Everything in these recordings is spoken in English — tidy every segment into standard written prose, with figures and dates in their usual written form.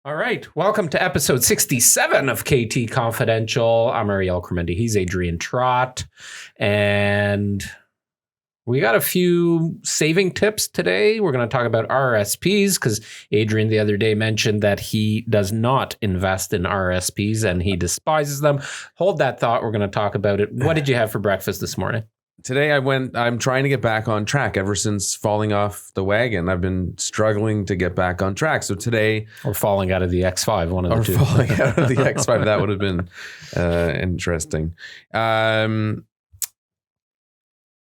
All right. Welcome to episode 67 of KT Confidential. I'm Ariel Kormendy. He's Adrian Trott. And we got a few saving tips today. We're going to talk about RRSPs because Adrian the other day mentioned that he does not invest in RRSPs and he despises them. Hold that thought. We're going to talk about it. What did you have for breakfast this morning? Today I'm trying to get back on track. Ever since falling off the wagon, I've been struggling to get back on track. So today... Or falling out of the X5, one of the two. Or falling out of the X5. That would have been interesting.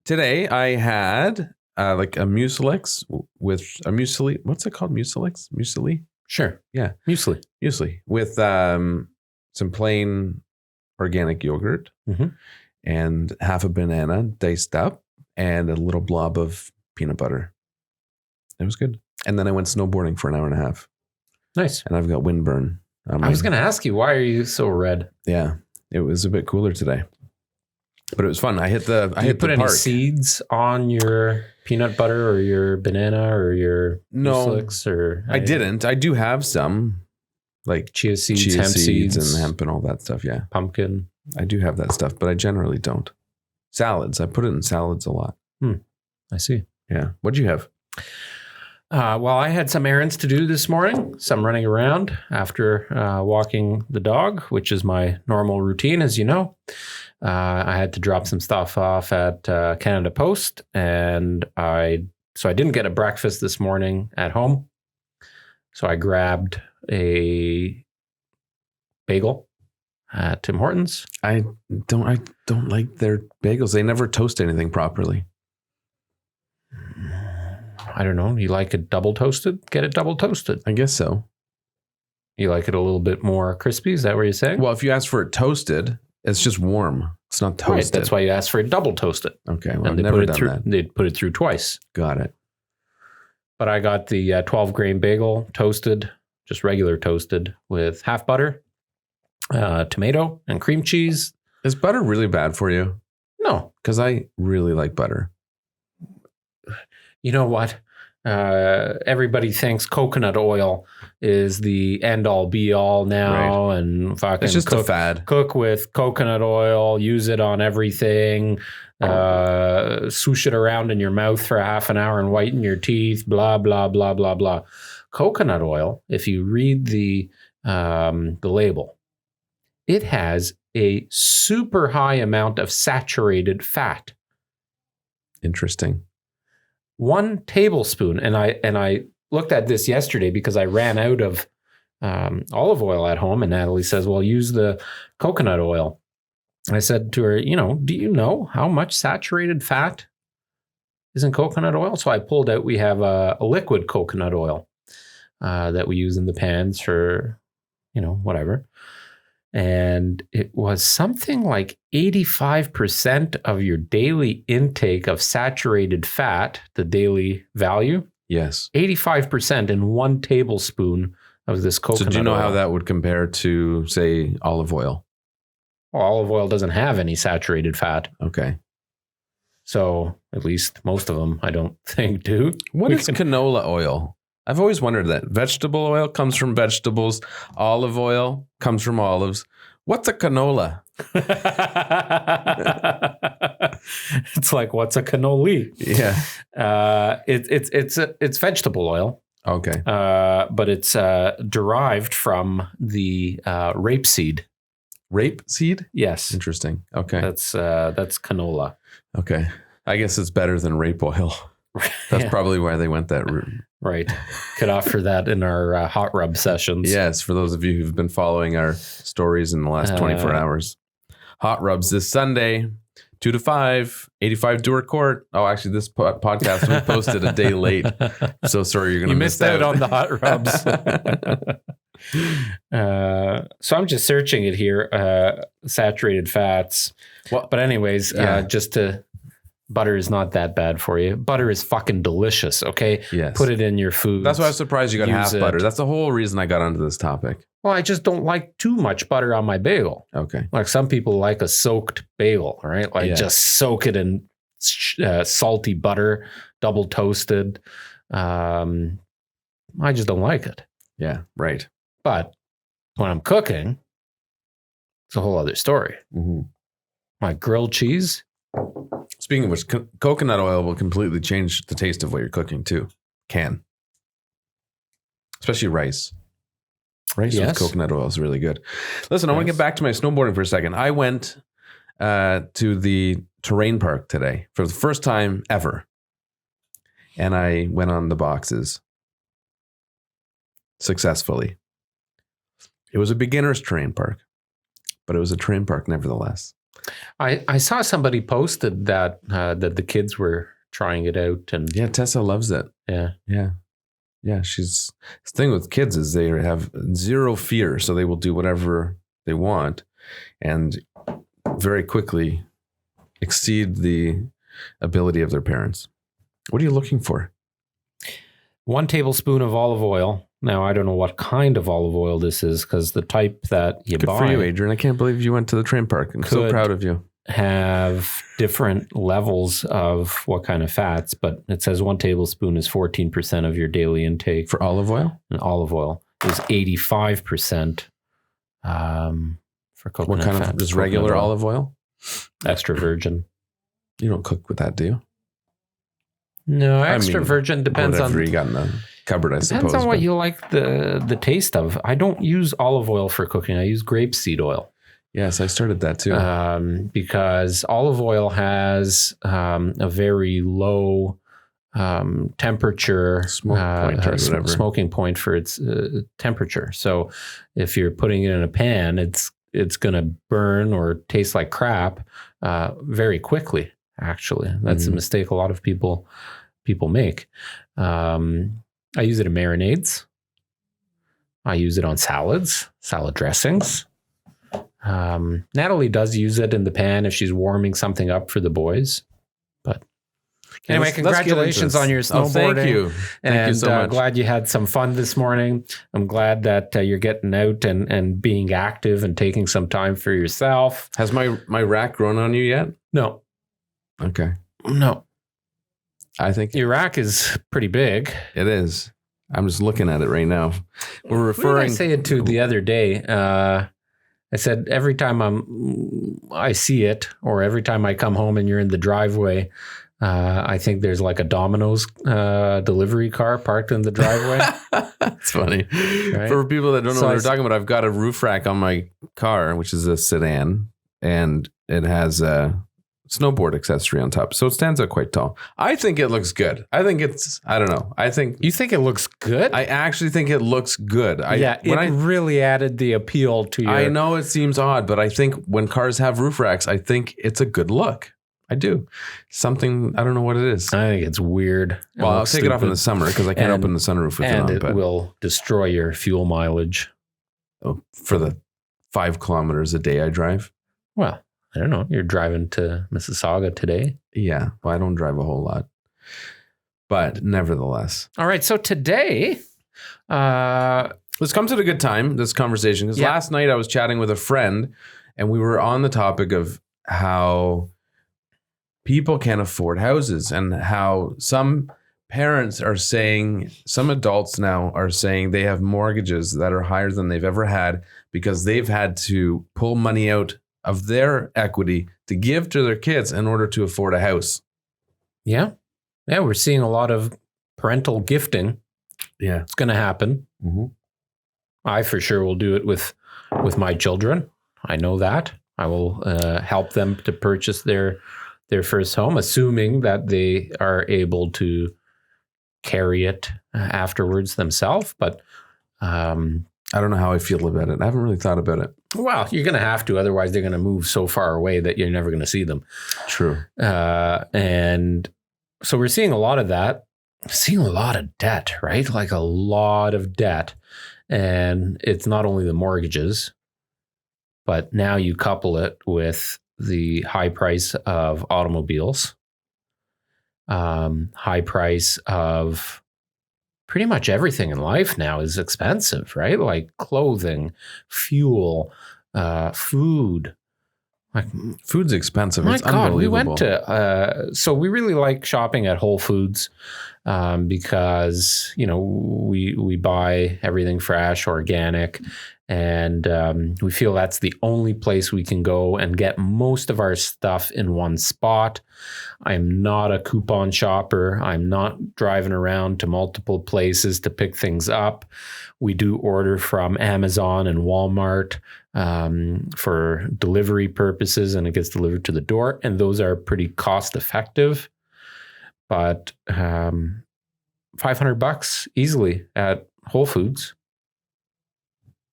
Today I had like a Mucilix with a muesli. What's it called? Mucilix? Muesli? Sure. Yeah. Muesli. Muesli with some plain organic yogurt. Mm-hmm. And half a banana diced up and a little blob of peanut butter. It was good. And then I went snowboarding for an hour and a half. Nice. And I've got windburn. I was going to ask you, why are you so red? Yeah, it was a bit cooler today, but it was fun. Did you put any seeds on your peanut butter or your banana or your Mucilix? Or I didn't. I do have some like chia seeds, hemp seeds, and hemp and all that stuff. Yeah, pumpkin. I do have that stuff, but I generally don't. Salads. I put it in salads a lot. I see. Yeah. What'd you have? Well, I had some errands to do this morning. Some running around after walking the dog, which is my normal routine, as you know. I had to drop some stuff off at Canada Post, and so I didn't get a breakfast this morning at home. So I grabbed a bagel at Tim Hortons. I don't like their bagels. They never toast anything properly. I don't know. You like it double toasted? Get it double toasted. I guess so. You like it a little bit more crispy? Is that what you're saying? Well, if you ask for it toasted, it's just warm. It's not toasted. Right, that's why you ask for it double toasted. Okay, well, I've never done that. They put it through twice. Got it. But I got the 12 grain bagel toasted, just regular toasted with half butter, tomato and cream cheese. Is butter really bad for you? No. Because I really like butter. You know what? Everybody thinks coconut oil is the end all be all now. Right. And fucking it's just a fad. Cook with coconut oil, use it on everything, swoosh it around in your mouth for half an hour and whiten your teeth, blah, blah, blah, blah, blah. Coconut oil, if you read the label, it has a super high amount of saturated fat. Interesting. 1 tablespoon, and I looked at this yesterday because I ran out of olive oil at home, and Natalie says, well, use the coconut oil. And I said to her, do you know how much saturated fat is in coconut oil? So I pulled out, we have a liquid coconut oil that we use in the pans for, whatever. And it was something like 85% of your daily intake of saturated fat, the daily value. Yes. 85% in 1 tablespoon of this coconut oil. So do you know how that would compare to, say, olive oil? Well, olive oil doesn't have any saturated fat. Okay. So at least most of them, I don't think, do. What is canola oil? I've always wondered that. Vegetable oil comes from vegetables. Olive oil comes from olives. What's a canola? It's like, what's a cannoli? Yeah. It's vegetable oil. Okay. But it's derived from the rapeseed. Rapeseed? Yes. Interesting. Okay. That's canola. Okay. I guess it's better than rape oil. That's probably why they went that route. Right. Could offer that in our hot rub sessions. Yes, for those of you who've been following our stories in the last 24 hours. Hot rubs this Sunday, 2 to 5, 85 Dewar Court. Oh, actually, this podcast we posted a day late. So sorry, you're going to miss out on the hot rubs. So I'm just searching it here, saturated fats. Well, but anyways, just to... Butter is not that bad for you. Butter is fucking delicious, okay? Yes. Put it in your food. That's why I was surprised you got half butter. That's the whole reason I got onto this topic. Well, I just don't like too much butter on my bagel. Okay. Like some people like a soaked bagel, right? Like just soak it in salty butter, double toasted. I just don't like it. Yeah, right. But when I'm cooking, it's a whole other story. Mm-hmm. My grilled cheese. Speaking of which, coconut oil will completely change the taste of what you're cooking too. Can. Especially rice. Rice with coconut oil is really good. Listen, I want to get back to my snowboarding for a second. I went to the terrain park today for the first time ever. And I went on the boxes successfully. It was a beginner's terrain park, but it was a terrain park nevertheless. I saw somebody posted that that the kids were trying it out, and yeah, Tessa loves it. Yeah. She's the thing with kids is they have zero fear, so they will do whatever they want, and very quickly exceed the ability of their parents. What are you looking for? 1 tablespoon of olive oil. Now, I don't know what kind of olive oil this is, because the type that you buy... Good for you, Adrian. I can't believe you went to the train park. I'm so proud of you. Have different levels of what kind of fats, but it says 1 tablespoon is 14% of your daily intake. For olive oil? And olive oil is 85% for coconut what kind fat. Of just regular olive oil? Extra virgin. You don't cook with that, do you? No, extra virgin depends on whatever you got in the cupboard, I suppose. Depends on what you like the taste of. I don't use olive oil for cooking. I use grapeseed oil. Yes, I started that too. Because olive oil has a very low temperature smoking point for its temperature. So if you're putting it in a pan, it's going to burn or taste like crap very quickly. Actually, that's a mistake a lot of people make. I use it in marinades. I use it on salads, salad dressings. Natalie does use it in the pan if she's warming something up for the boys. But anyway, congratulations on your snowboarding. Thank you. Thank you so much. Glad you had some fun this morning. I'm glad that you're getting out and being active and taking some time for yourself. Has my rack grown on you yet? No. Okay. No. I think your rack is pretty big. It is. I'm just looking at it right now. We're referring. What did I say it to the other day? I said every time I see it, or every time I come home and you're in the driveway, I think there's like a Domino's delivery car parked in the driveway. That's funny. Right? For people that don't know what we're talking about, I've got a roof rack on my car, which is a sedan, and it has a snowboard accessory on top. So it stands out quite tall. I think it looks good. I don't know. You think it looks good? I actually think it looks good. It really added the appeal to your... I know it seems odd, but I think when cars have roof racks, I think it's a good look. I do. Something, I don't know what it is. I think it's weird. Well, I'll take it off in the summer because I can't open the sunroof with it on. And it will destroy your fuel mileage. For the 5 kilometers a day I drive? Well, I don't know. You're driving to Mississauga today. Yeah. Well, I don't drive a whole lot. But nevertheless. All right. So today, this comes at a good time, this conversation. Because last night I was chatting with a friend and we were on the topic of how people can't afford houses and how some parents are saying, some adults now are saying they have mortgages that are higher than they've ever had because they've had to pull money out of their equity to give to their kids in order to afford a house. Yeah. Yeah, we're seeing a lot of parental gifting. Yeah. It's going to happen. Mm-hmm. I for sure will do it with my children. I know that. I will help them to purchase their first home, assuming that they are able to carry it afterwards themselves. But I don't know how I feel about it. I haven't really thought about it. Well, you're going to have to. Otherwise, they're going to move so far away that you're never going to see them. True. And so we're seeing a lot of that. Seeing a lot of debt, right? Like a lot of debt. And it's not only the mortgages, but now you couple it with the high price of automobiles, high price of pretty much everything in life now is expensive, right? Like clothing, fuel, food, Like, Food's expensive. my It's God, we unbelievable. went to, so we really like shopping at Whole Foods because, we buy everything fresh, organic, and we feel that's the only place we can go and get most of our stuff in one spot. I'm not a coupon shopper. I'm not driving around to multiple places to pick things up. We do order from Amazon and Walmart for delivery purposes, and it gets delivered to the door. And those are pretty cost effective, but $500 easily at Whole Foods.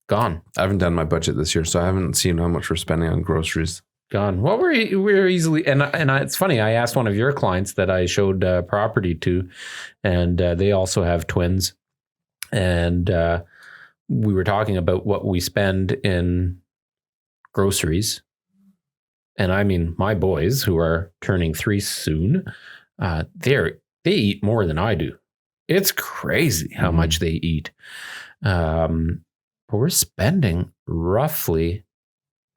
Gone. I haven't done my budget this year, so I haven't seen how much we're spending on groceries. Gone. Well, we're easily, and it's funny. I asked one of your clients that I showed property to, and they also have twins, and we were talking about what we spend in groceries. And I mean, my boys, who are turning 3 soon, they eat more than I do. It's crazy how much they eat. But we're spending roughly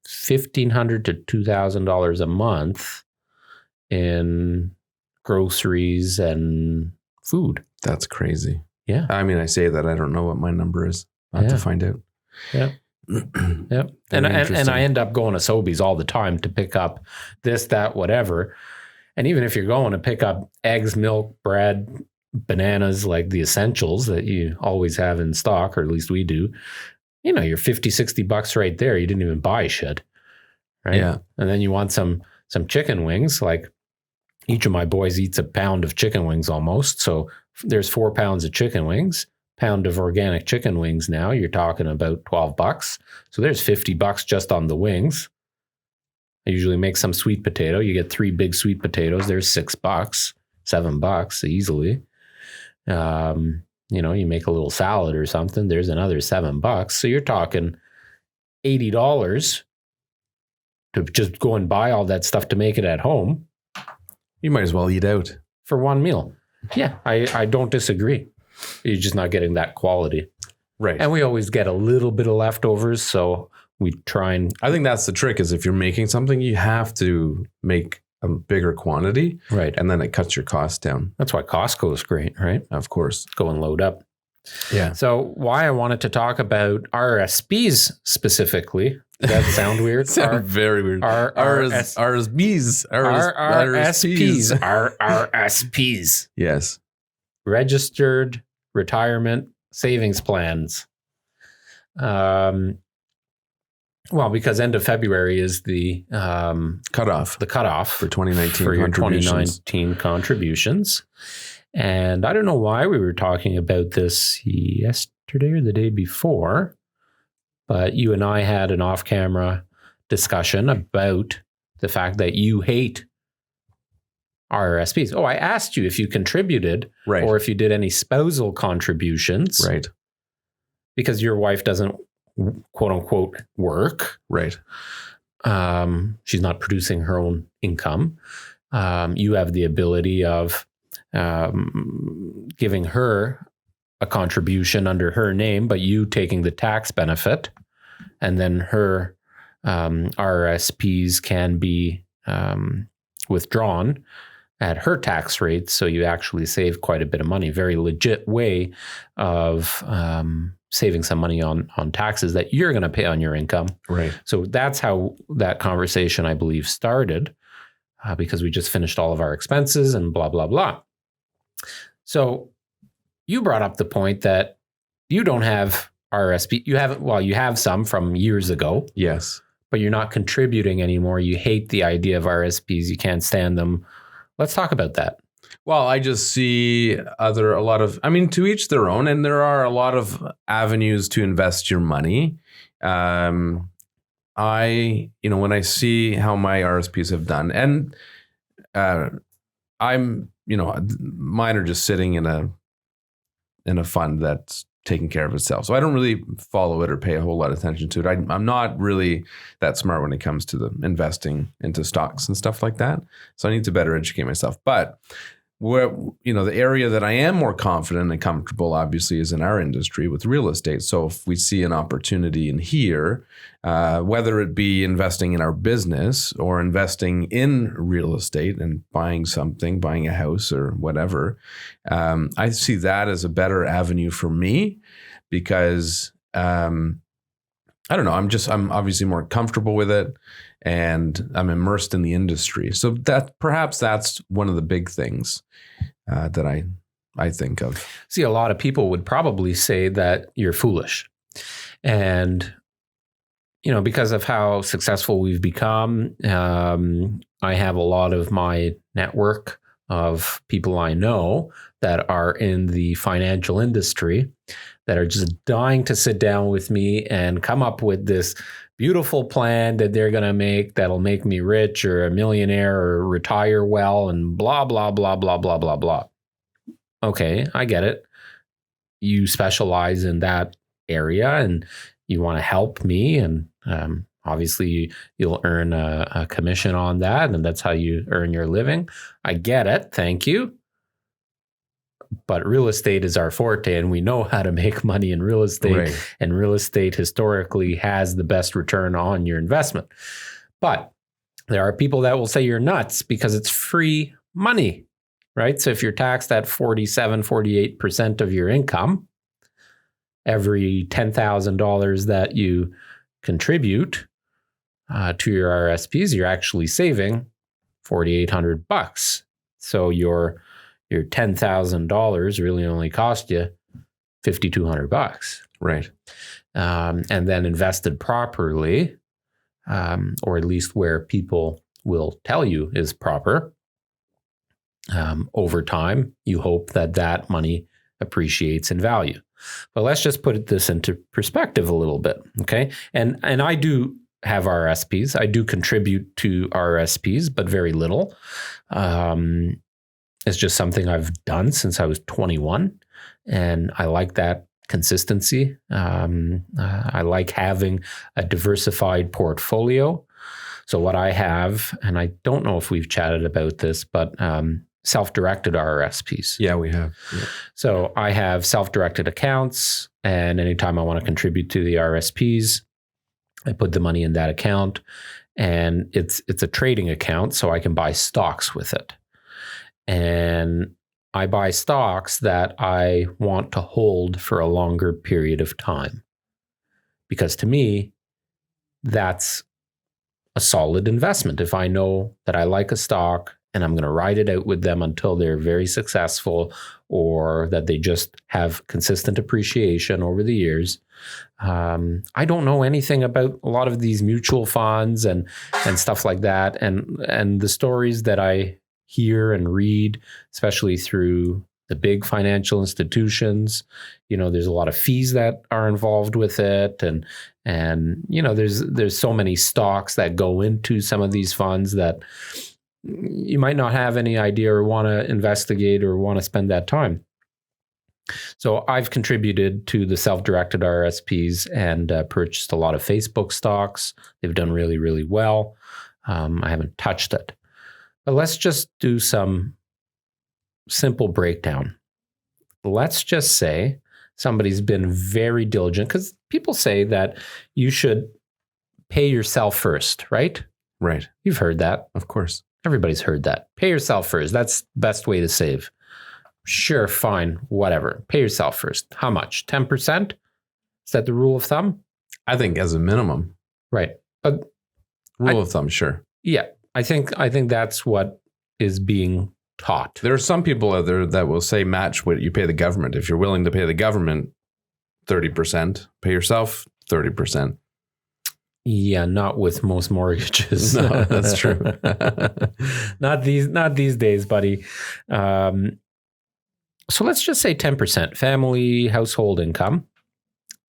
$1,500 to $2,000 a month in groceries and food. That's crazy. Yeah. I mean, I say that I don't know what my number is. I have to find out. Yeah. Yep. And I end up going to Sobeys all the time to pick up this, that, whatever. And even if you're going to pick up eggs, milk, bread, bananas, like the essentials that you always have in stock, or at least we do, you're $50, $60 right there. You didn't even buy shit. Right. Yeah. And then you want some chicken wings. Like each of my boys eats a pound of chicken wings almost. So there's 4 pounds of chicken wings, pound of organic chicken wings. Now you're talking about $12. So there's $50 just on the wings. I usually make some sweet potato. You get 3 big sweet potatoes. There's $6, $7 easily. You make a little salad or something. There's another $7. So you're talking $80 to just go and buy all that stuff to make it at home. You might as well eat out for one meal. Yeah, I don't disagree. You're just not getting that quality. Right. And we always get a little bit of leftovers. So we try and... I think that's the trick, is if you're making something, you have to make a bigger quantity. Right. And then it cuts your costs down. That's why Costco is great, right? Of course. Go and load up. Yeah. So why I wanted to talk about RRSPs specifically. Does that sound weird? Sound very weird. RRSPs. RRSPs. Yes. Registered Retirement Savings Plans. Well, because end of February is the cutoff. The cutoff for 2019 for your contributions. 2019 contributions. And I don't know why we were talking about this yesterday or the day before, but you and I had an off-camera discussion about the fact that you hate RRSPs. Oh, I asked you if you contributed, right, or if you did any spousal contributions, right, because your wife doesn't, quote unquote, work, right. She's not producing her own income. You have the ability of giving her a contribution under her name, but you taking the tax benefit, and then her RRSPs can be withdrawn at her tax rate. So you actually save quite a bit of money. Very legit way of saving some money on taxes that you're going to pay on your income. Right. So that's how that conversation, I believe, started, because we just finished all of our expenses and blah, blah, blah. So you brought up the point that you don't have RRSP. You have some from years ago. Yes. But you're not contributing anymore. You hate the idea of RRSPs. You can't stand them. Let's talk about that. Well, I just see to each their own, and there are a lot of avenues to invest your money. When I see how my RRSPs have done, and mine are just sitting in a fund that's taking care of itself. So I don't really follow it or pay a whole lot of attention to it. I'm not really that smart when it comes to the investing into stocks and stuff like that. So I need to better educate myself. But where, the area that I am more confident and comfortable, obviously, is in our industry with real estate. So if we see an opportunity in here, whether it be investing in our business or investing in real estate and buying something, buying a house or whatever, I see that as a better avenue for me because I don't know. I'm obviously more comfortable with it and I'm immersed in the industry. So that's one of the big things that I think of. See, a lot of people would probably say that you're foolish. And, because of how successful we've become, I have a lot of my network of people I know that are in the financial industry that are just dying to sit down with me and come up with this beautiful plan that they're going to make that'll make me rich or a millionaire or retire well and blah, blah, blah, blah, blah, blah, blah. Okay, I get it. You specialize in that area and you want to help me. And obviously you'll earn a commission on that. And that's how you earn your living. I get it. Thank you. But real estate is our forte and we know how to make money in real estate. Right. And real estate historically has the best return on your investment. But there are people that will say you're nuts because it's free money, right? So if you're taxed at 47, 48% of your income, every $10,000 that you contribute to your RRSPs, you're actually saving $4,800. So your $10,000 really only cost you $5,200. Right. And then invested properly, or at least where people will tell you is proper, over time, you hope that money appreciates in value. But let's just put this into perspective a little bit, okay? And I do have RRSPs. I do contribute to RRSPs, but very little. It's just something I've done since I was 21, and I like that consistency. I like having a diversified portfolio. So what I have, and I don't know if we've chatted about this, but self-directed RRSPs. Yeah, we have. Yeah. So I have self-directed accounts, and anytime I want to contribute to the RRSPs, I put the money in that account, and it's a trading account, so I can buy stocks with it. And I buy stocks that I want to hold for a longer period of time. Because to me, that's a solid investment. If I know that I like a stock and I'm going to ride it out with them until they're very successful or that they just have consistent appreciation over the years. I don't know anything about a lot of these mutual funds and stuff like that. And the stories that I hear and read, especially through the big financial institutions, there's a lot of fees that are involved with it. And there's so many stocks that go into some of these funds that you might not have any idea or want to investigate or want to spend that time. So I've contributed to the self-directed RRSPs and purchased a lot of Facebook stocks. They've done really, really well. I haven't touched it. But let's just do some simple breakdown. Let's just say somebody's been very diligent, because people say that you should pay yourself first, right? Right. You've heard that. Of course. Everybody's heard that. Pay yourself first. That's the best way to save. Sure, fine, whatever. Pay yourself first. How much? 10%? Is that the rule of thumb? I think as a minimum. Right. Rule of thumb, sure. Yeah. I think that's what is being taught. There are some people out there that will say match what you pay the government. If you're willing to pay the government 30%, pay yourself 30%. Yeah, not with most mortgages. No, that's true. Not these days, buddy. So let's just say 10%. Family household income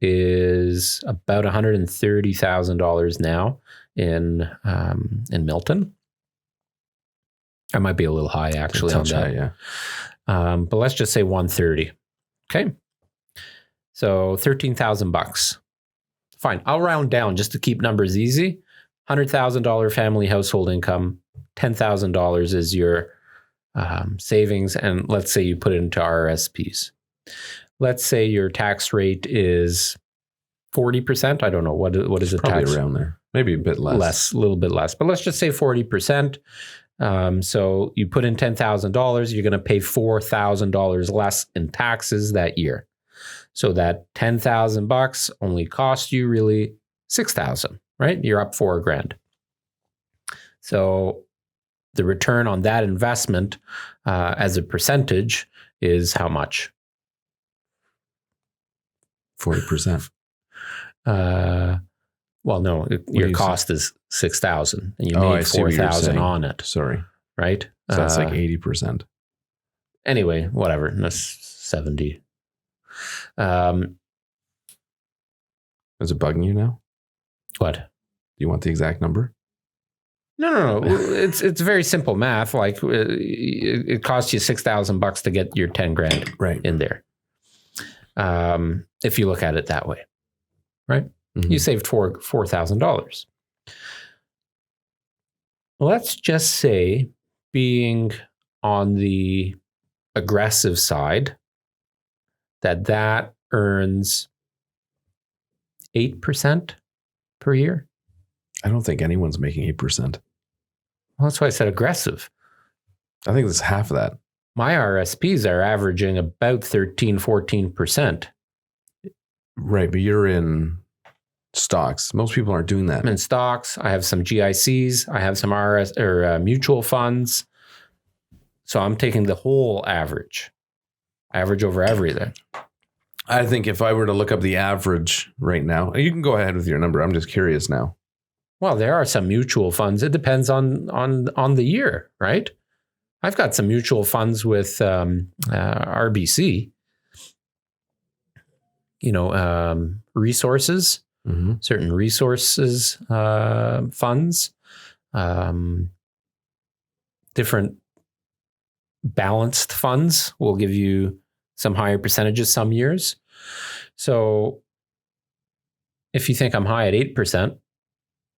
is about $130,000 now in Milton. I might be a little high actually on that. High, yeah. But let's just say 130. Okay. So $13,000. Fine. I'll round down just to keep numbers easy. $100,000 family household income. $10,000 is your savings, and let's say you put it into RRSPs. Let's say your tax rate is 40%. I don't know. What is the Probably tax? around there. Maybe a bit less. A little bit less. But let's just say 40%. So you put in $10,000, you're going to pay $4,000 less in taxes that year. So that $10,000 only cost you really $6,000, right? You're up $4,000. So the return on that investment as a percentage is how much? 40%. Well, no, your cost is $6,000 and you made $4,000 on it. Sorry. Right? So that's like 80%. Anyway, whatever. That's 70. Is it bugging you now? What? Do you want the exact number? No. It's very simple math. Like it costs you $6,000 to get your $10,000 in there. If you look at it that way, right? Mm-hmm. You saved $4,000. Let's just say, being on the aggressive side, that earns 8% per year. I don't think anyone's making 8%. Well, that's why I said aggressive. I think that's half of that. My RSPs are averaging about 13-14%. Right, but you're in stocks. Most people aren't doing that. I'm in stocks. I have some GICs. I have some mutual funds. So I'm taking the whole average over everything. I think if I were to look up the average right now, you can go ahead with your number. I'm just curious now. Well, there are some mutual funds. It depends on the year, right? I've got some mutual funds with RBC. Resources, certain resources funds, different balanced funds will give you some higher percentages some years. So if you think I'm high at 8%,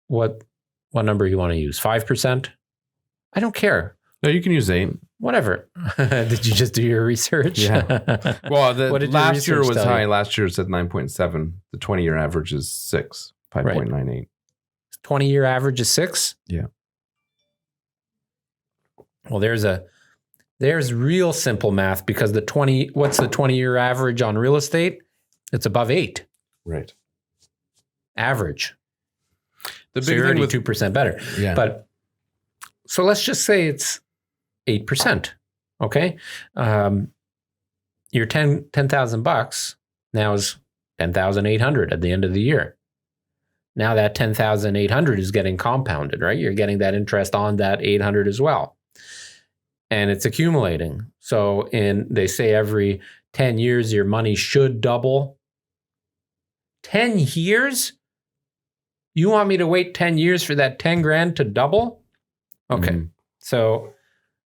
what number you want to use? 5%? I don't care. No, you can use 8. Whatever. Did you just do your research? Yeah. Well, last year was high. Last year it said 9.7. The 20-year average is 5.98. Right. 20-year average is 6? Yeah. Well, there's real simple math, because what's the 20-year average on real estate? It's above 8. Right. Average. The big thing with 2% better. Yeah. But so let's just say it's 8%. Okay. Your $10,000 now is $10,800 at the end of the year. Now that $10,800 is getting compounded, right? You're getting that interest on that $800 as well. And it's accumulating. So they say every 10 years, your money should double. 10 years? You want me to wait 10 years for that $10,000 to double? Okay. Mm-hmm. So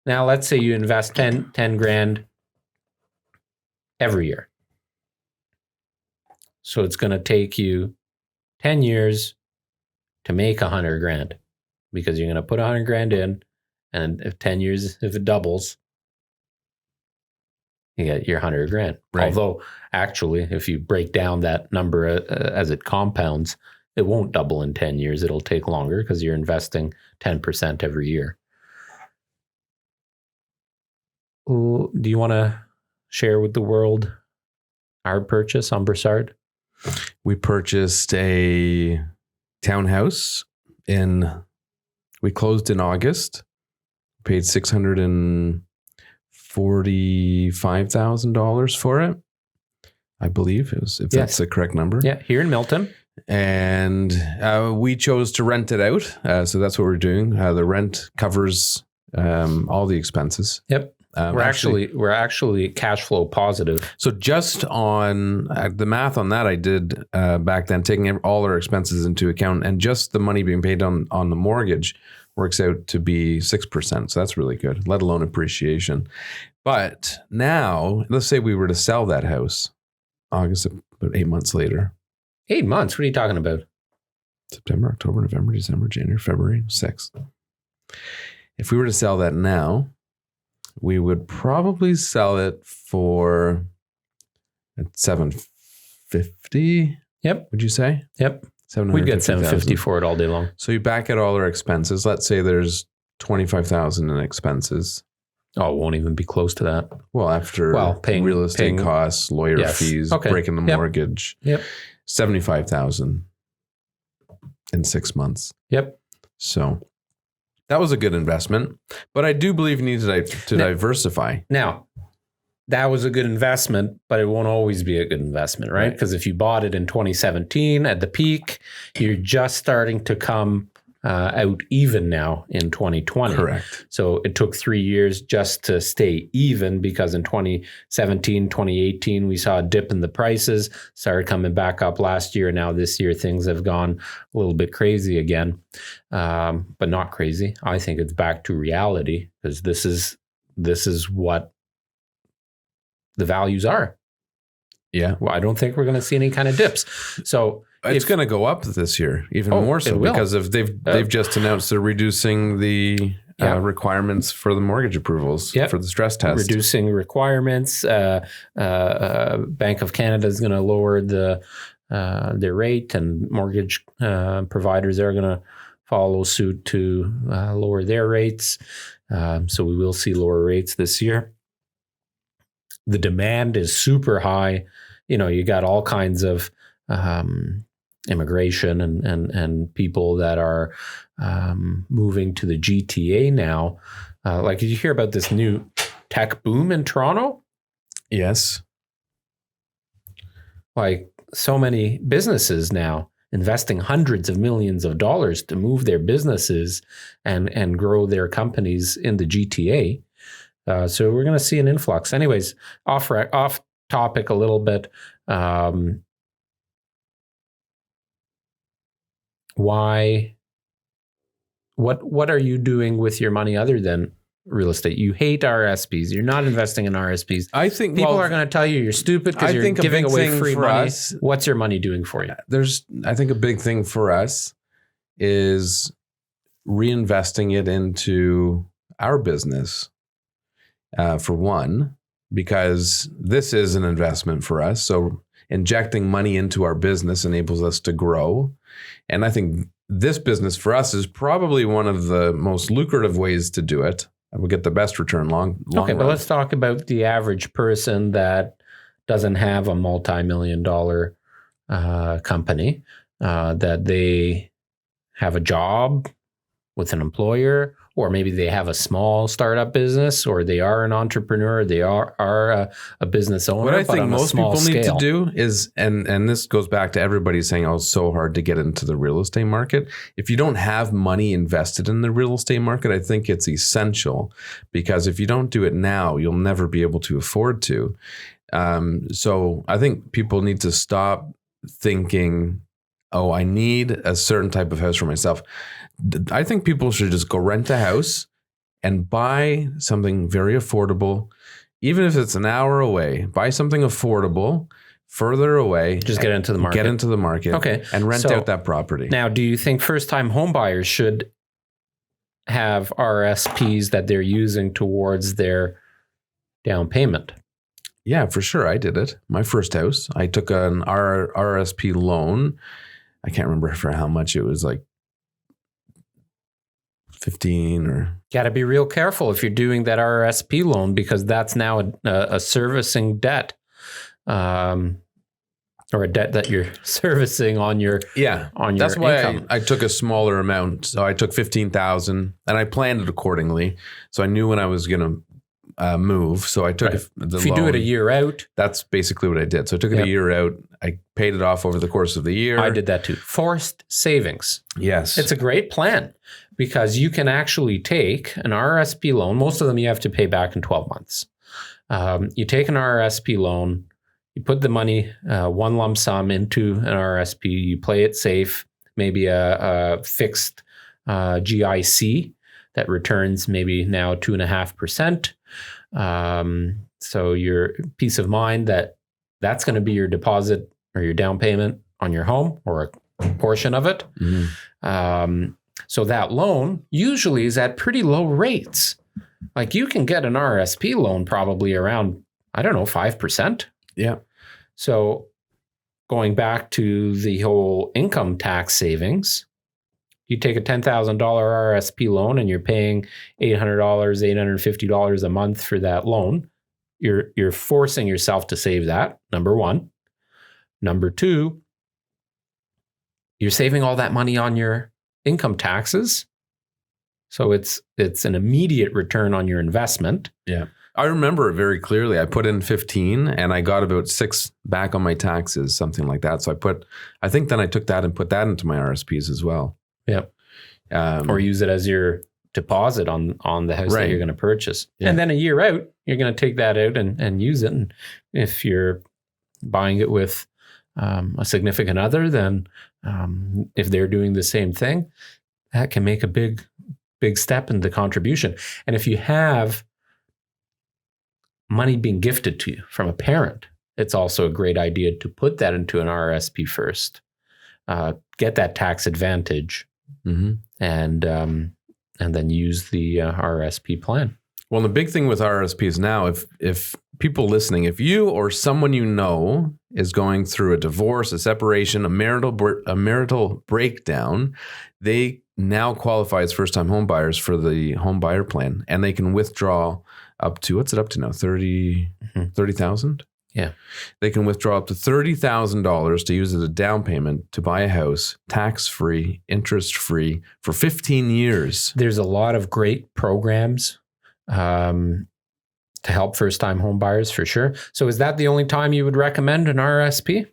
now let's say you invest $10,000 every year. So it's going to take you 10 years to make $100,000, because you're going to put $100,000 in, and if 10 years, if it doubles, you get your $100,000. Right. Although actually, if you break down that number as it compounds, it won't double in 10 years. It'll take longer, because you're investing 10% every year. Do you want to share with the world our purchase on Broussard? We purchased a townhouse we closed in August, paid $645,000 for it. I believe that's the correct number. Yeah, here in Milton. And we chose to rent it out. So that's what we're doing. The rent covers all the expenses. Yep. We're actually cash flow positive. So just on the math on that I did back then, taking all our expenses into account, and just the money being paid on the mortgage works out to be 6%. So that's really good, let alone appreciation. But now, let's say we were to sell that house August, about 8 months later. 8 months? What are you talking about? September, October, November, December, January, February, 6. If we were to sell that now, we would probably sell it for at $750. Yep. Would you say? Yep. We'd get $750 for it all day long. So you back out all our expenses. Let's say there's $25,000 in expenses. Oh, it won't even be close to that. Well, after paying real estate costs, lawyer fees, breaking the mortgage. Yep. $75,000 in 6 months. Yep. So that was a good investment, but I do believe you need to diversify. Now, that was a good investment, but it won't always be a good investment, right? Because if you bought it in 2017 at the peak, you're just starting to come out even now in 2020. Correct. So it took 3 years just to stay even, because in 2017, 2018, we saw a dip in the prices, started coming back up last year. Now this year, things have gone a little bit crazy again, but not crazy. I think it's back to reality, because this is what the values are. Yeah. Well, I don't think we're going to see any kind of dips. So it's going to go up this year, even more so, because they've just announced they're reducing the requirements for the mortgage approvals for the stress test. Reducing requirements. Bank of Canada is going to lower their rate, and mortgage providers are going to follow suit to lower their rates. So we will see lower rates this year. The demand is super high. You got all kinds of immigration and people that are moving to the GTA now. Like, did you hear about this new tech boom in Toronto? Yes. Like, so many businesses now investing hundreds of millions of dollars to move their businesses and grow their companies in the GTA. So we're going to see an influx. Anyways, off topic a little bit. Why? What are you doing with your money other than real estate? You hate RRSPs. You're not investing in RRSPs. I think people are going to tell you you're stupid because you're giving away free money. What's your money doing for you? I think a big thing for us is reinvesting it into our business. For one, because this is an investment for us. So injecting money into our business enables us to grow. And I think this business for us is probably one of the most lucrative ways to do it. And we'll get the best return long Okay, run. but let's talk about the average person that doesn't have a multi-million-dollar company, that they have a job with an employer, or maybe they have a small startup business, or they are an entrepreneur, they are a business owner. What I think most people need to do is, and this goes back to everybody saying, oh, it's so hard to get into the real estate market. If you don't have money invested in the real estate market, I think it's essential, because if you don't do it now, you'll never be able to afford to. So I think people need to stop thinking, oh, I need a certain type of house for myself. I think people should just go rent a house and buy something very affordable, even if it's an hour away. Buy something affordable, further away. Just get into the market. Get into the market. Okay. And rent out that property. Now, do you think first-time home buyers should have RRSPs that they're using towards their down payment? Yeah, for sure. I did it. My first house, I took an RRSP loan. I can't remember for how much. It was like 15 or... Got to be real careful if you're doing that RRSP loan, because that's now a servicing debt, or a debt that you're servicing on your That's why income. I took a smaller amount. So I took 15,000 and I planned it accordingly. So I knew when I was going to move. So I took the loan. If you do it a year out. That's basically what I did. So I took it a year out. I paid it off over the course of the year. I did that too. Forced savings. Yes. It's a great plan, because you can actually take an RRSP loan. Most of them you have to pay back in 12 months. You take an RRSP loan, you put the money, one lump sum into an RRSP, you play it safe, maybe a fixed GIC that returns maybe now 2.5%. So your peace of mind that's going to be your deposit or your down payment on your home, or a portion of it. Mm-hmm. So that loan usually is at pretty low rates. Like you can get an RRSP loan probably around, I don't know, 5%. Yeah. So going back to the whole income tax savings, you take a $10,000 RRSP loan and you're paying $800, $850 a month for that loan. You're forcing yourself to save that, number one. Number two, you're saving all that money on your income taxes. So it's an immediate return on your investment. Yeah. I remember it very clearly. I put in 15 and I got about 6 back on my taxes, something like that. So I think then I took that and put that into my RSPs as well. Yep. Or use it as your deposit on the house that you're going to purchase. Yeah. And then a year out, you're going to take that out and use it. And if you're buying it with a significant other, then if they're doing the same thing, that can make a big step in the contribution. And if you have money being gifted to you from a parent, it's also a great idea to put that into an RRSP first. Get that tax advantage. Mm-hmm. And then use the RRSP plan. Well, the big thing with RRSPs now, if people listening, if you or someone you know is going through a divorce, a separation, a marital breakdown, they now qualify as first-time home buyers for the home buyer plan, and they can withdraw up to, what's it up to now? 30,000? Yeah. They can withdraw up to $30,000 to use as a down payment to buy a house, tax-free, interest-free for 15 years. There's a lot of great programs to help first-time home buyers for sure. So is that the only time you would recommend an RRSP?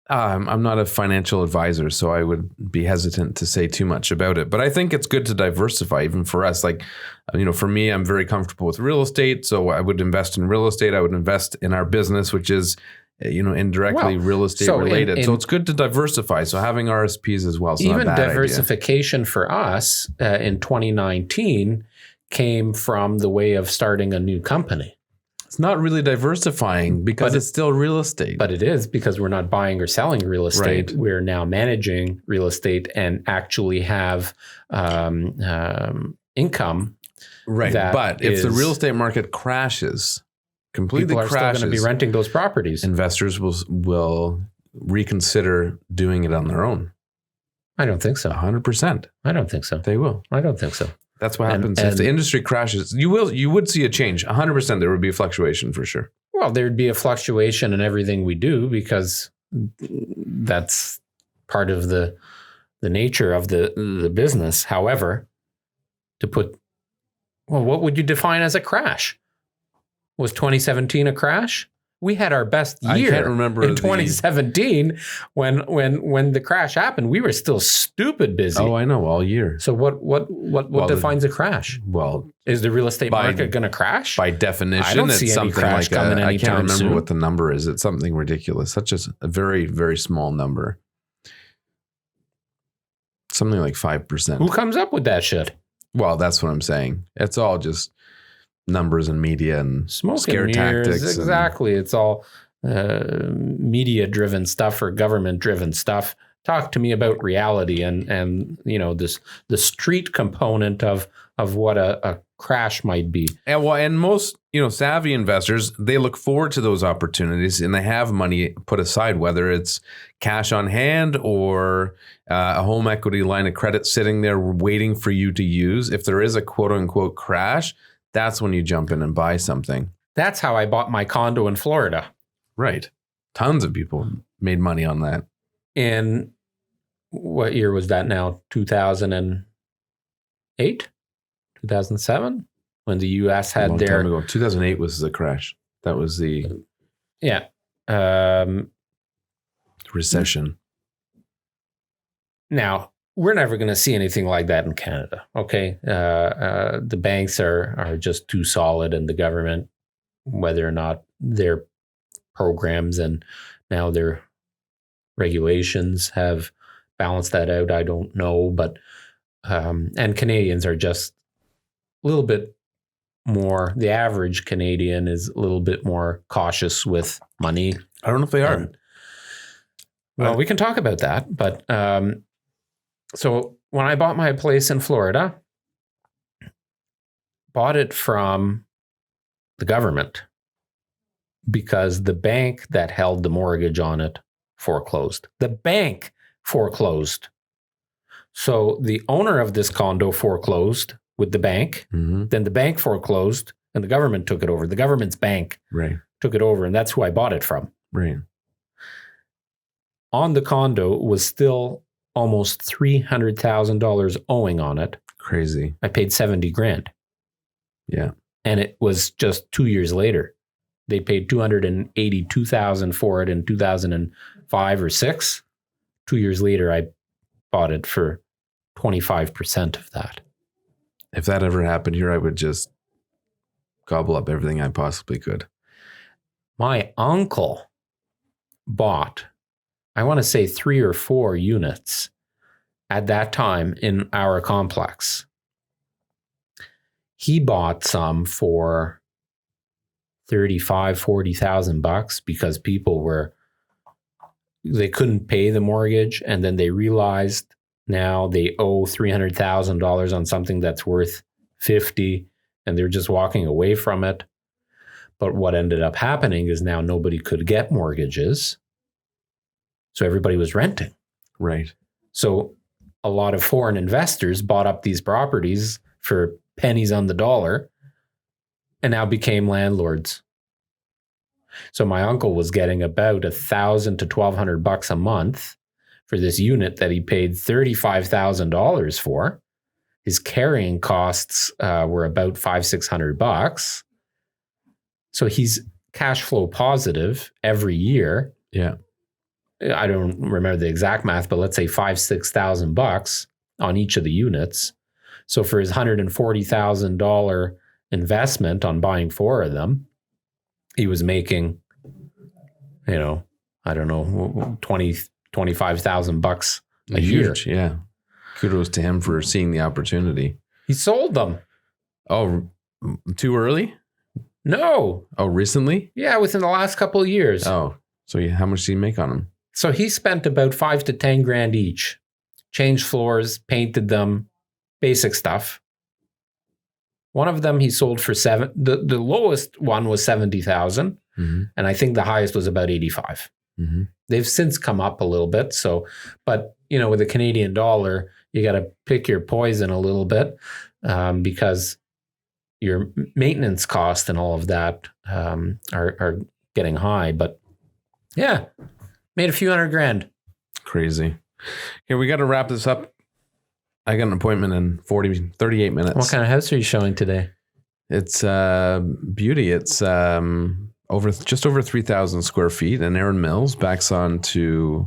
I'm not a financial advisor, so I would be hesitant to say too much about it. But I think it's good to diversify, even for us. Like, for me, I'm very comfortable with real estate, so I would invest in real estate. I would invest in our business, which is, indirectly real estate related. So it's good to diversify. So having RSPs as well. Even diversification for us in 2019 came from the way of starting a new company. It's not really diversifying because it's still real estate. But it is, because we're not buying or selling real estate. Right. We're now managing real estate and actually have income. Right. But if the real estate market crashes, completely crashes, people are still going to be renting those properties. Investors will reconsider doing it on their own. I don't think so. 100%. I don't think so. They will. I don't think so. That's what happens if the industry crashes. You would see a change. 100%. There would be a fluctuation for sure. Well, there'd be a fluctuation in everything we do because that's part of the nature of the business. However, what would you define as a crash? Was 2017 a crash? We had our best year. I can't remember in 2017 when the crash happened. We were still stupid busy. Oh, I know, all year. So what defines a crash? Well, is the real estate market going to crash? By definition, I don't see it's any something crash like coming anytime I can't remember soon. what the number is. It's something ridiculous, such as a very, very small number. Something like 5%. Who comes up with that shit? Well, that's what I'm saying. It's all just numbers and media and smoke scare and mirrors, tactics. Exactly. It's all media-driven stuff or government-driven stuff. Talk to me about reality and the street component of what a crash might be. And most savvy investors, they look forward to those opportunities and they have money put aside, whether it's cash on hand or a home equity line of credit sitting there waiting for you to use. If there is a quote unquote crash, that's when you jump in and buy something. That's how I bought my condo in Florida. Right. Tons of people made money on that. In what year was that now? 2008? 2007? When the U.S. had their... Time ago. 2008 was the crash. That was the... Yeah. Recession. Now, we're never going to see anything like that in Canada, okay? The banks are just too solid, and the government, whether or not their programs and now their regulations have balanced that out, I don't know. But and Canadians are just a little bit more, the average Canadian is a little bit more cautious with money. I don't know if they are. Well, we can talk about that, but... So when I bought my place in Florida, bought it from the government because the bank that held the mortgage on it foreclosed. The bank foreclosed. So the owner of this condo foreclosed with the bank. Mm-hmm. Then the bank foreclosed and the government took it over. The government's bank took it over, and that's who I bought it from. Right. On the condo was still almost $300,000 owing on it. Crazy. I paid $70,000. Yeah. And it was just 2 years later. They paid $282,000 for it in 2005 or 6. 2 years later, I bought it for 25% of that. If that ever happened here, I would just gobble up everything I possibly could. My uncle bought, I want to say 3 or 4 units at that time in our complex. He bought some for $35,000-$40,000 because people they couldn't pay the mortgage, and then they realized now they owe $300,000 on something that's worth $50,000, and they're just walking away from it. But what ended up happening is now nobody could get mortgages, so everybody was renting. Right. So a lot of foreign investors bought up these properties for pennies on the dollar and now became landlords. So my uncle was getting about $1,000 to $1,200 a month for this unit that he paid $35,000 for. His carrying costs were about $500-$600. So he's cash flow positive every year. Yeah. I don't remember the exact math, but let's say $5,000-$6,000 on each of the units. So for his $140,000 investment on buying 4 of them, he was making, I don't know, $25,000 a year. Yeah. Kudos to him for seeing the opportunity. He sold them. Oh, too early? No. Oh, recently? Yeah, within the last couple of years. Oh, so how much did he make on them? So he spent about $5,000 to $10,000 each. Changed floors, painted them, basic stuff. One of them he sold for the lowest one was $70,000, and I think the highest was about $85,000. Mm-hmm. They've since come up a little bit. So, but with the Canadian dollar, you got to pick your poison a little bit because your maintenance cost and all of that are getting high. But yeah, made a few $100,000. Crazy. Okay, we got to wrap this up. I got an appointment in 38 minutes. What kind of house are you showing today? It's beauty. It's just over 3,000 square feet in Erin Mills, backs onto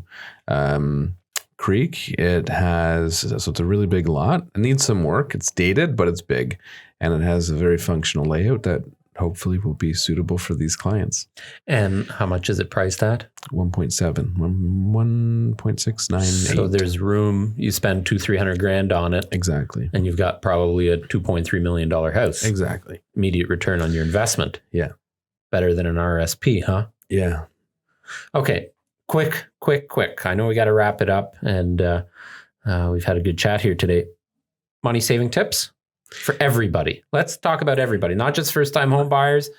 Creek. So it's a really big lot. It needs some work. It's dated, but it's big, and it has a very functional layout that hopefully will be suitable for these clients. And how much is it priced at? 1.7, 1.698. So there's room. You spend $200,000-$300,000 on it. Exactly. And you've got probably a $2.3 million house. Exactly. Immediate return on your investment. Yeah. Better than an RRSP, huh? Yeah. Okay. Quick. I know we got to wrap it up, and we've had a good chat here today. Money saving tips for everybody. Let's talk about everybody, not just first-time home buyers.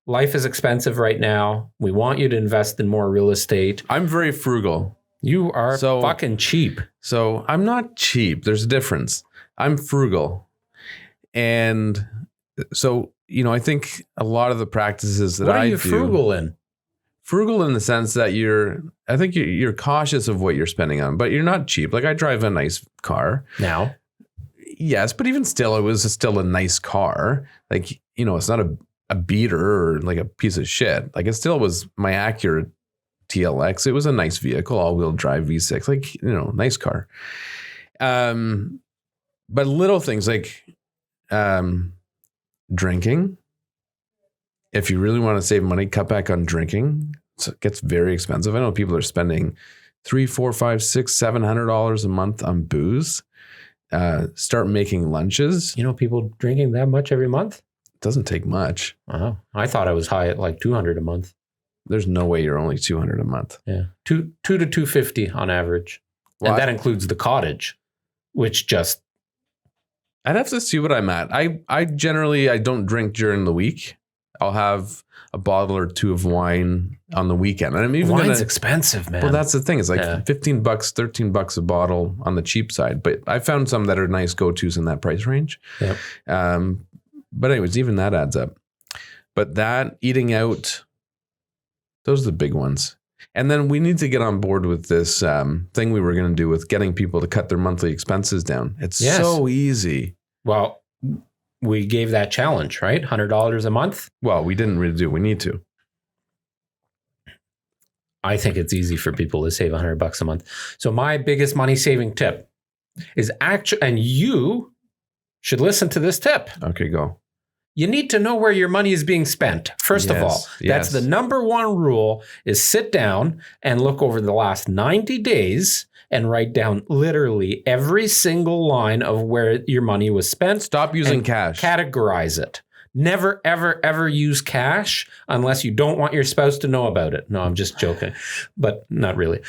Life is expensive right now. We want you to invest in more real estate. I'm very frugal. You are fucking cheap. So I'm not cheap. There's a difference. I'm frugal. And so, I think a lot of the practices that I do. What are you frugal in? Frugal in the sense that you're cautious of what you're spending on, but you're not cheap. Like I drive a nice car. Now? Yes, but even still, it was still a nice car. Like, it's not a beater or like a piece of shit. Like it still was my Acura TLX. It was a nice vehicle, all-wheel drive V6, like, nice car. But little things like drinking. If you really want to save money, cut back on drinking. So it gets very expensive. I know people are spending $300, $400, $500, $600, $700 a month on booze. Start making lunches. People drinking that much every month? It doesn't take much. Oh, I thought I was high at like $200 a month. There's no way you're only $200 a month. Yeah, $200 to $250 on average, and that includes the cottage, which just I'd have to see what I'm at. I generally, I don't drink during the week. I'll have a bottle or two of wine on the weekend. And I'm even Wine's expensive, man. Well, that's the thing. It's like Yeah. $15, $13 a bottle on the cheap side. But I found some that are nice go-tos in that price range. Yep. But anyways, even that adds up. But that, eating out, those are the big ones. And then we need to get on board with this thing we were going to do with getting people to cut their monthly expenses down. It's so easy. Well, we gave that challenge, right? $100 a month. Well, we didn't really do it. We need to. I think it's easy for people to save $100 a month. So my biggest money saving tip is actually, and you should listen to this tip. Okay, go. You need to know where your money is being spent. First of all, that's the number one rule is sit down and look over the last 90 days and write down literally every single line of where your money was spent. Stop using cash. Categorize it. Never, ever, ever use cash unless you don't want your spouse to know about it. No, I'm just joking, but not really.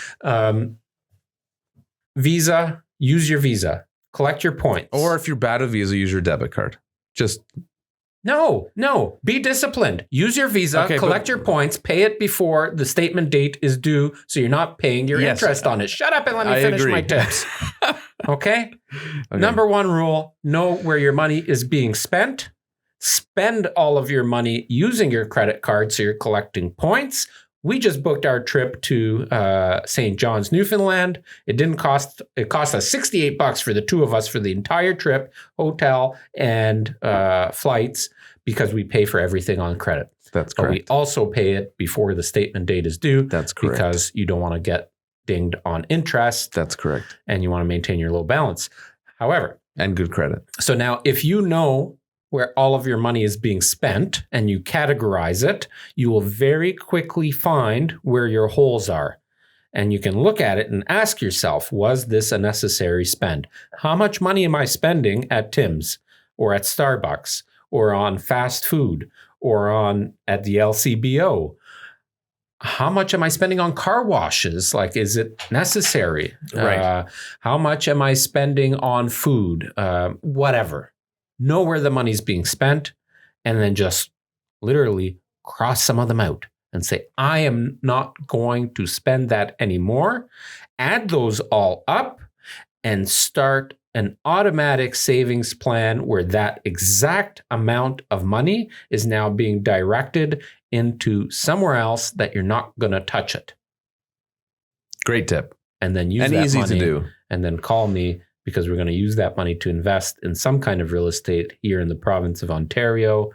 Visa, use your Visa. Collect your points. Or if you're bad at Visa, use your debit card. Just... No. Be disciplined. Use your Visa, collect your points, pay it before the statement date is due so you're not paying your interest on it. Shut up and let me finish my tips. Okay? Number one rule, know where your money is being spent. Spend all of your money using your credit card so you're collecting points. We just booked our trip to St. John's, Newfoundland. It cost us $68 for the two of us for the entire trip, hotel and flights, because we pay for everything on credit. That's correct. But we also pay it before the statement date is due. That's correct. Because you don't want to get dinged on interest. That's correct. And you want to maintain your low balance. However. And good credit. So now if you know where all of your money is being spent and you categorize it, you will very quickly find where your holes are. And you can look at it and ask yourself, was this a necessary spend? How much money am I spending at Tim's or at Starbucks or on fast food or at the LCBO? How much am I spending on car washes? Like, is it necessary? Right. How much am I spending on food? Whatever. Know where the money's being spent, and then just literally cross some of them out and say, I am not going to spend that anymore. Add those all up and start an automatic savings plan where that exact amount of money is now being directed into somewhere else that you're not going to touch it. Great tip. And then use that easy money to do. And then call me, because we're going to use that money to invest in some kind of real estate here in the province of Ontario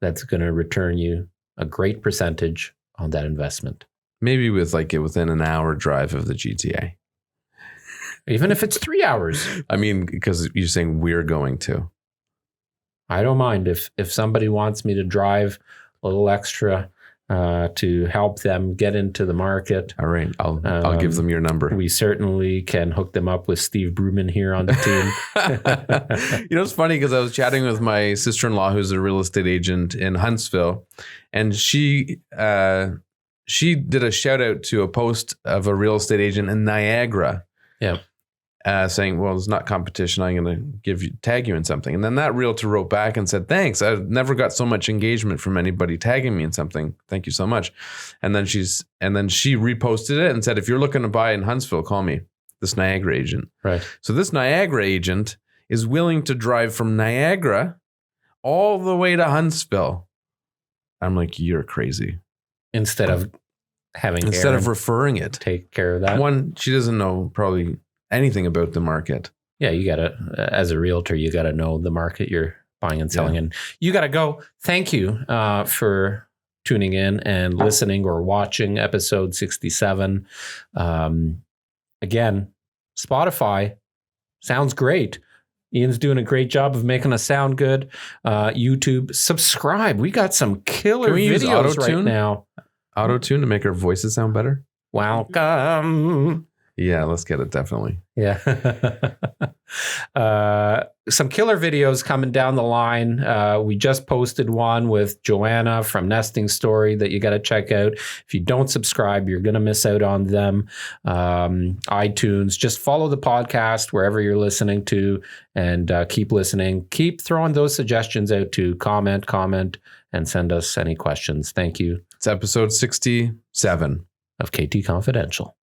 that's going to return you a great percentage on that investment. Maybe within an hour drive of the GTA. Even if it's 3 hours. I mean, because you're saying we're going to. I don't mind if somebody wants me to drive a little extra to help them get into the market. All right. I'll give them your number. We certainly can hook them up with Steve Bruman here on the team. It's funny because I was chatting with my sister-in-law, who's a real estate agent in Huntsville, and she did a shout out to a post of a real estate agent in Niagara. Yeah. Saying, well, it's not competition. I'm going to tag you in something. And then that realtor wrote back and said, thanks. I've never got so much engagement from anybody tagging me in something. Thank you so much. And then she reposted it and said, if you're looking to buy in Huntsville, call me, this Niagara agent. Right. So this Niagara agent is willing to drive from Niagara all the way to Huntsville. I'm like, you're crazy. Instead of referring it, take care of that. One, she doesn't know probably anything about the market. Yeah, you gotta, as a realtor, you gotta know the market you're buying and selling in. You gotta go. Thank you for tuning in and listening or watching episode 67. Again, Spotify sounds great. Ian's doing a great job of making us sound good. YouTube, subscribe. We got some killer videos right now. Auto-tune to make our voices sound better? Welcome Yeah, let's get it, definitely. Yeah. Some killer videos coming down the line. We just posted one with Joanna from Nesting Story that you got to check out. If you don't subscribe, you're going to miss out on them. iTunes, just follow the podcast wherever you're listening to, and keep listening. Keep throwing those suggestions out to comment, and send us any questions. Thank you. It's episode 67 of KT Confidential.